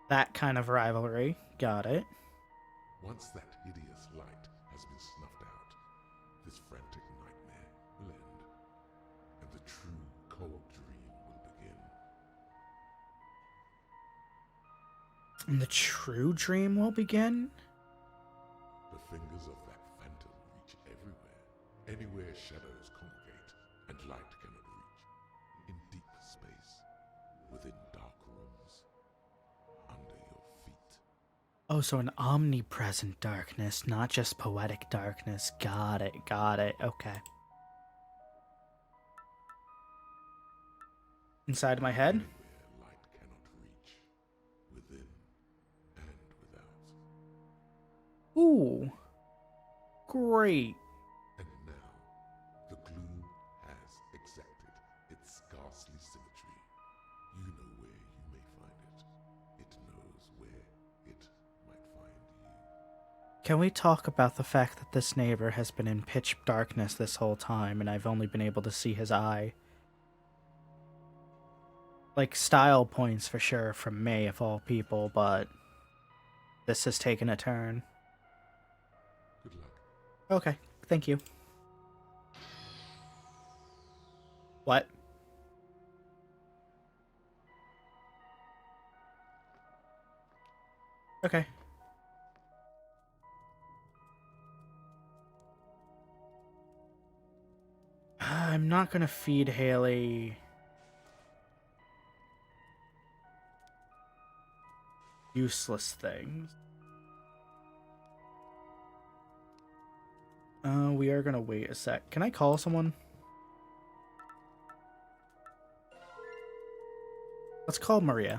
A: That kind of rivalry. Got it.
E: Once that hideous light has been snuffed out, this frantic nightmare will end, and the true cold dream will begin.
A: And the true dream will begin?
E: The fingers of that phantom reach everywhere, anywhere shadows congregate and light cannot reach, in deep space, within dark rooms, under your feet.
A: Oh, so an omnipresent darkness, not just poetic darkness. Got it, got it. Okay. Inside my head?
E: Anywhere light cannot reach, within and without.
A: Ooh. Great.
E: And now, the gloom has exacted its ghastly symmetry. You know where you may find it. It knows where it might find you.
A: Can we talk about the fact that this neighbor has been in pitch darkness this whole time and I've only been able to see his eye? Like, style points for sure from May, of all people, but this has taken a turn.
E: Good luck.
A: Okay, thank you. What? Okay. I'm not gonna feed Haley useless things. We are gonna wait a sec. Can I call someone? Let's call Maria.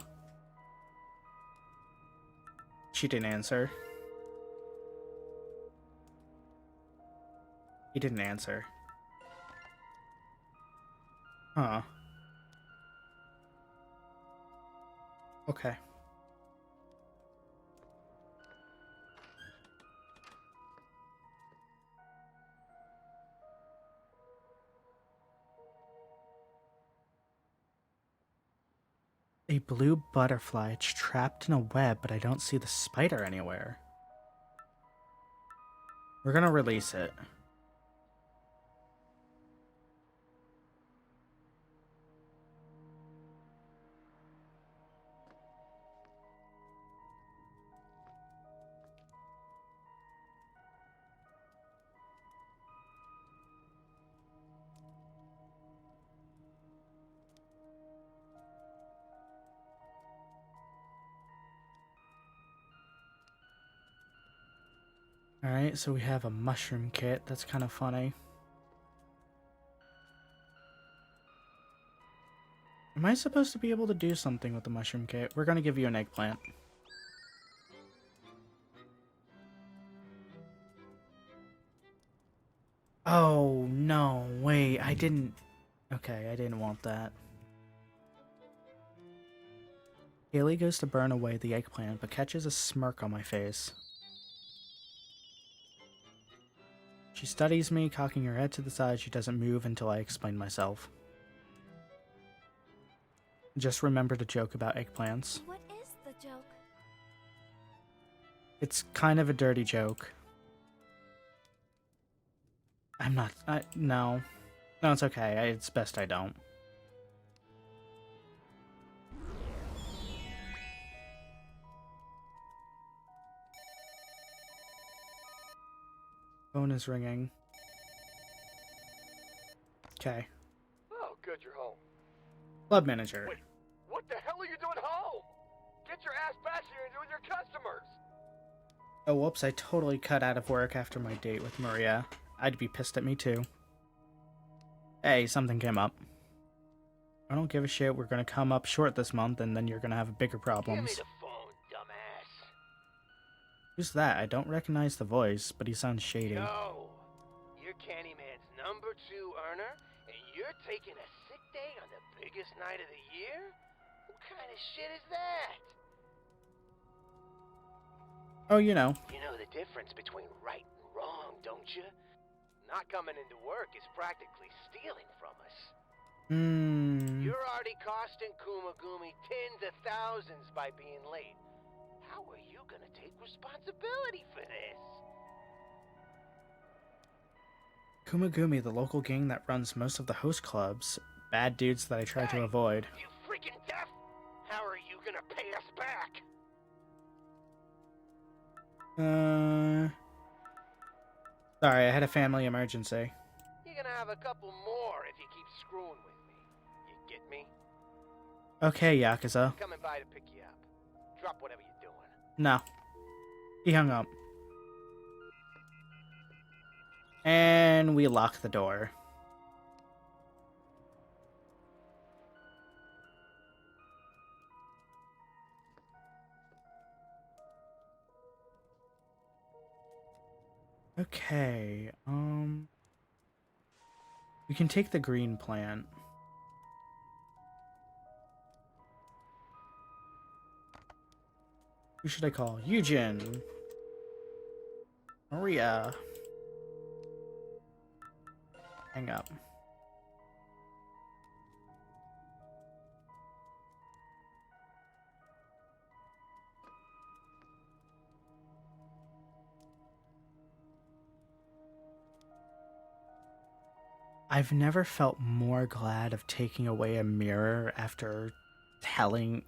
A: She didn't answer. He didn't answer. Huh. Okay. A blue butterfly. It's trapped in a web, but I don't see the spider anywhere. We're gonna release it. Alright, so we have a mushroom kit. That's kind of funny. Am I supposed to be able to do something with the mushroom kit? We're gonna give you an eggplant. Oh, no, wait, I didn't... Okay, I didn't want that. Haley goes to burn away the eggplant, but catches a smirk on my face. She studies me, cocking her head to the side. She doesn't move until I explain myself. Just remembered a joke about eggplants.
D: What is the joke?
A: It's kind of a dirty joke. I'm not... no. No, it's okay. It's best I don't. Phone is ringing. Okay.
F: Oh, good, you're home.
A: Club manager.
F: Wait, what the hell are you doing home? Get your ass back here and with your customers!
A: Oh, whoops, I totally cut out of work after my date with Maria. I'd be pissed at me too. Hey, something came up. I don't give a shit. We're gonna come up short this month, and then you're gonna have bigger problems.
F: Give me the phone, dumbass.
A: Who's that? I don't recognize the voice, but he sounds shady.
F: Yo, you're Candyman's #2 earner, and you're taking a sick day on the biggest night of the year? What kind of shit is that?
A: Oh, you know.
F: You know the difference between right and wrong, don't you? Not coming into work is practically stealing from us. You're already costing Kumagumi tens of thousands by being late. How are you gonna take responsibility for this?
A: Kumagumi, the local gang that runs most of the host clubs. Bad dudes that I try to avoid.
F: You freaking deaf? How are you gonna pay us back?
A: Sorry, I had a family emergency.
F: You're gonna have a couple more if you keep screwing with me. You get me?
A: Okay, Yakuza.
F: Coming by to pick you up. Drop whatever you're doing.
A: No. He hung up. And we lock the door. Okay, we can take the green plant. Who should I call? Eugen. Maria. Hang up. I've never felt more glad of taking away a mirror after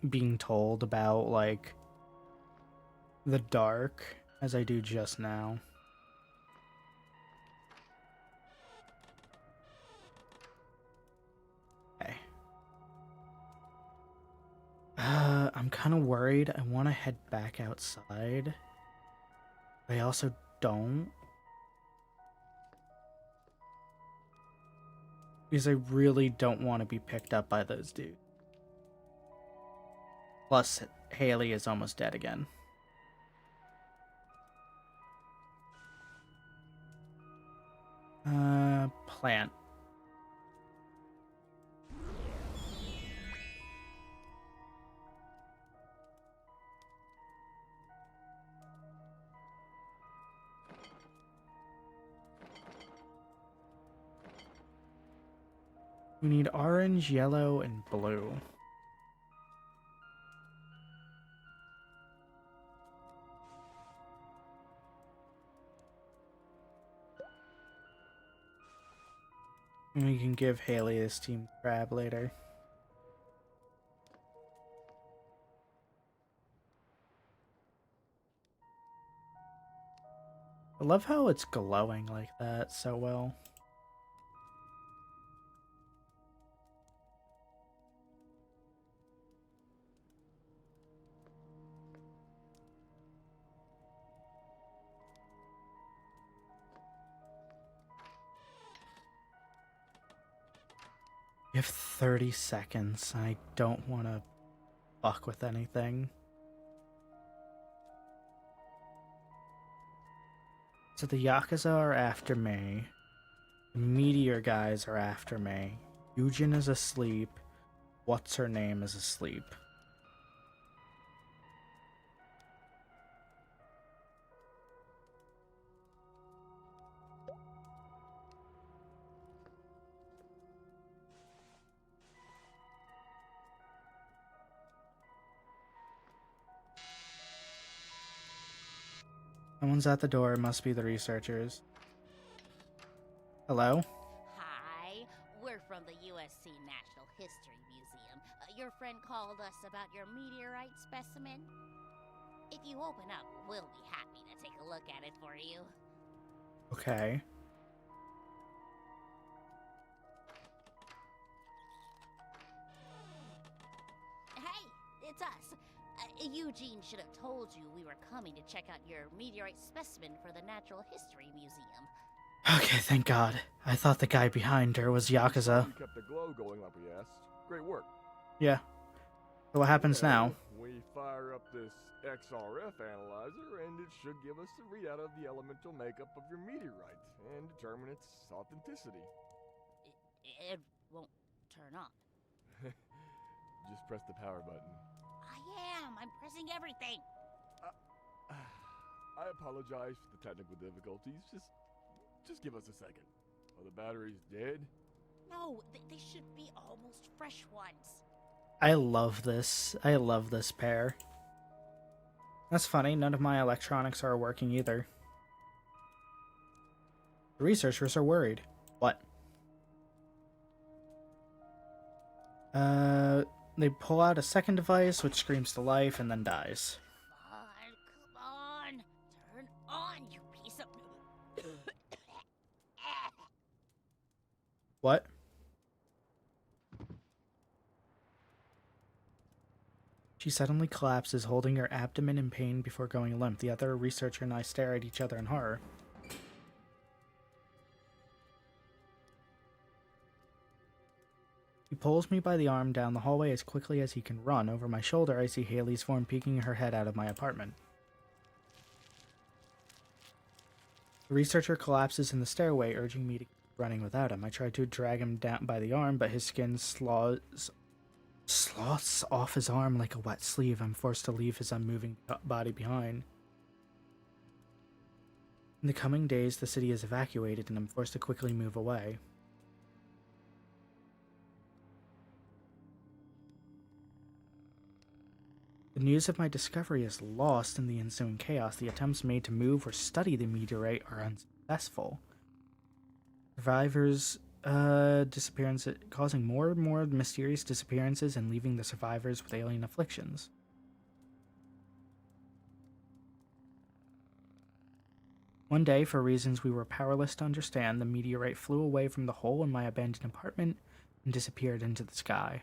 A: being told about, like, the dark as I do just now. Okay. I'm kind of worried. I want to head back outside. I also don't. Because I really don't want to be picked up by those dudes. Plus, Haley is almost dead again. Plant. We need orange, yellow, and blue. And we can give Haley this team crab later. I love how it's glowing like that so well. You have 30 seconds. I don't want to fuck with anything. So the Yakuza are after me. The Meteor guys are after me. Eugen is asleep. What's her name is asleep. Someone's at the door. It must be the researchers. Hello?
G: Hi, we're from the USC National History Museum. Your friend called us about your meteorite specimen. If you open up, we'll be happy to take a look at it for you.
A: Okay.
G: Hey, it's us. Eugene should have told you we were coming to check out your meteorite specimen for the Natural History Museum.
A: Okay, thank God. I thought the guy behind her was Yakuza.
H: You kept the glow going like we asked. Great work.
A: Yeah. So what happens now?
H: We fire up this XRF analyzer, and it should give us a readout of the elemental makeup of your meteorite and determine its authenticity.
G: It won't turn on.
H: Just press the power button.
G: I'm pressing everything.
H: I apologize for the technical difficulties. Just give us a second. Are the batteries dead?
G: No, they should be almost fresh ones.
A: I love this. I love this pair. That's funny, none of my electronics are working either. The researchers are worried. What? They pull out a second device, which screams to life and then dies.
G: Come on. Turn on, you piece of...
A: What? She suddenly collapses, holding her abdomen in pain before going limp. The other researcher and I stare at each other in horror. He pulls me by the arm down the hallway as quickly as he can run. Over my shoulder, I see Haley's form peeking her head out of my apartment. The researcher collapses in the stairway, urging me to keep running without him. I try to drag him down by the arm, but his skin sloths off his arm like a wet sleeve. I'm forced to leave his unmoving body behind. In the coming days, the city is evacuated, and I'm forced to quickly move away. The news of my discovery is lost in the ensuing chaos. The attempts made to move or study the meteorite are unsuccessful. Survivors' disappearance, causing more and more mysterious disappearances and leaving the survivors with alien afflictions. One day, for reasons we were powerless to understand, the meteorite flew away from the hole in my abandoned apartment and disappeared into the sky.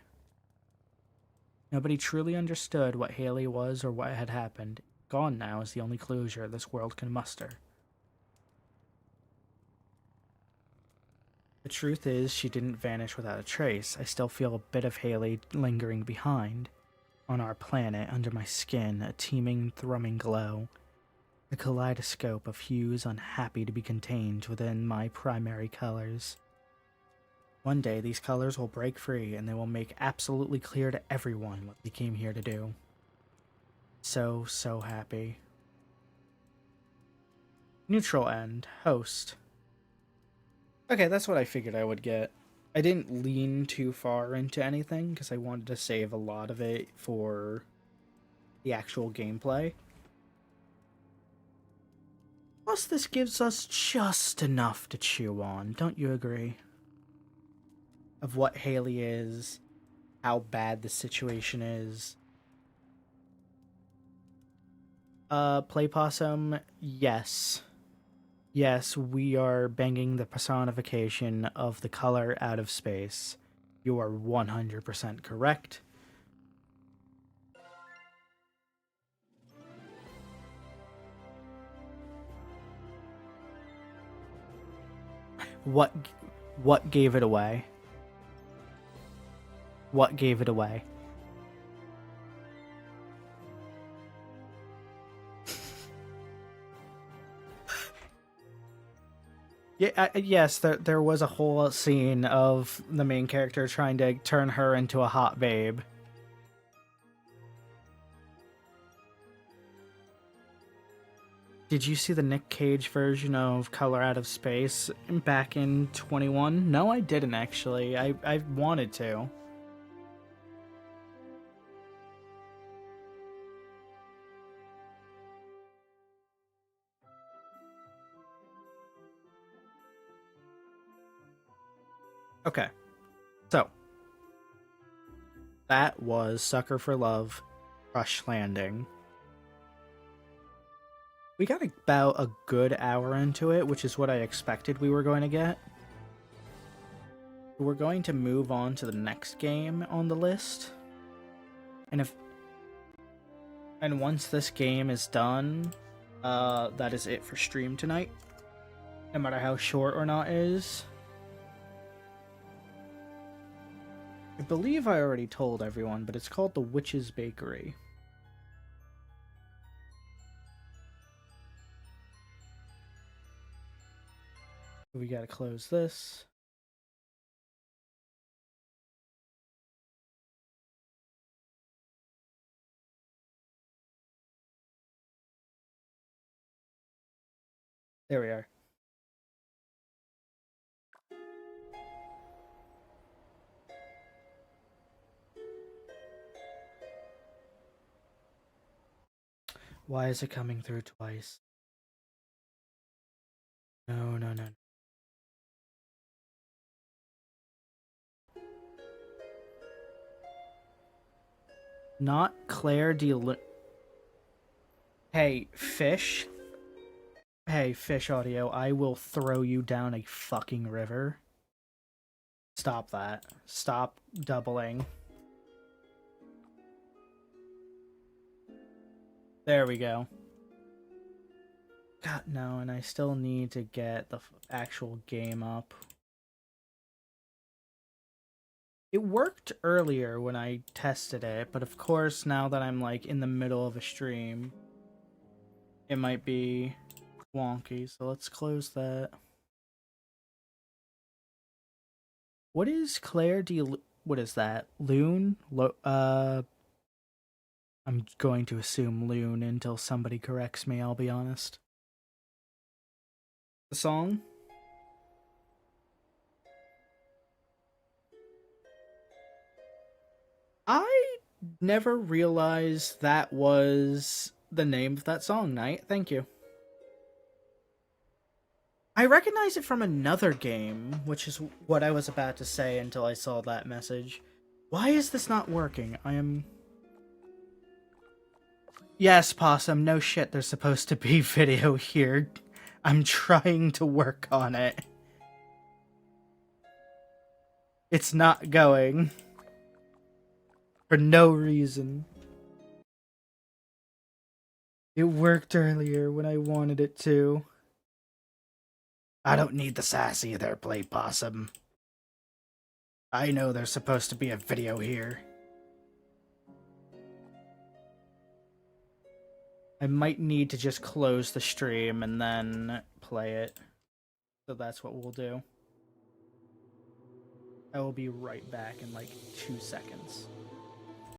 A: Nobody truly understood what Haley was or what had happened. Gone now is the only closure this world can muster. The truth is, she didn't vanish without a trace. I still feel a bit of Haley lingering behind. On our planet, under my skin, a teeming, thrumming glow. A kaleidoscope of hues unhappy to be contained within my primary colors. One day, these colors will break free, and they will make absolutely clear to everyone what they came here to do. So happy. Neutral end. Host. Okay, that's what I figured I would get. I didn't lean too far into anything, because I wanted to save a lot of it for the actual gameplay. Plus, this gives us just enough to chew on, don't you agree? Of what Haley is, how bad the situation is. Play Possum, yes. Yes, we are banging the personification of the color out of space. You are 100% correct. What gave it away? What gave it away? Yeah, yes, there was a whole scene of the main character trying to turn her into a hot babe. Did you see the Nick Cage version of Color Out of Space back in 21? No, I didn't actually. I wanted to. Okay. So, that was Sucker for Love, Crush Landing. We got about a good hour into it, which is what I expected we were going to get. We're going to move on to the next game on the list. And once this game is done, that is it for stream tonight. No matter how short or not it is. I believe I already told everyone, but it's called the Witch's Bakery. We gotta close this. There we are. Why is it coming through twice? No, no, no. Not Claire de... Hey, Fish. Hey, Fish Audio, I will throw you down a fucking river. Stop that. Stop doubling. There we go. God, no, and I still need to get the actual game up. It worked earlier when I tested it, but of course, now that I'm, like, in the middle of a stream, it might be wonky, so let's close that. What is Claire de... What is that? Loon? I'm going to assume Loon until somebody corrects me, I'll be honest. The song? I never realized that was the name of that song, Knight. Thank you. I recognize it from another game, which is what I was about to say until I saw that message. Why is this not working? I am... Yes, Possum, no shit, there's supposed to be video here. I'm trying to work on it. It's not going. For no reason. It worked earlier when I wanted it to. I don't need the sass either, Play Possum. I know there's supposed to be a video here. I might need to just close the stream and then play it. So that's what we'll do. I will be right back in like 2 seconds.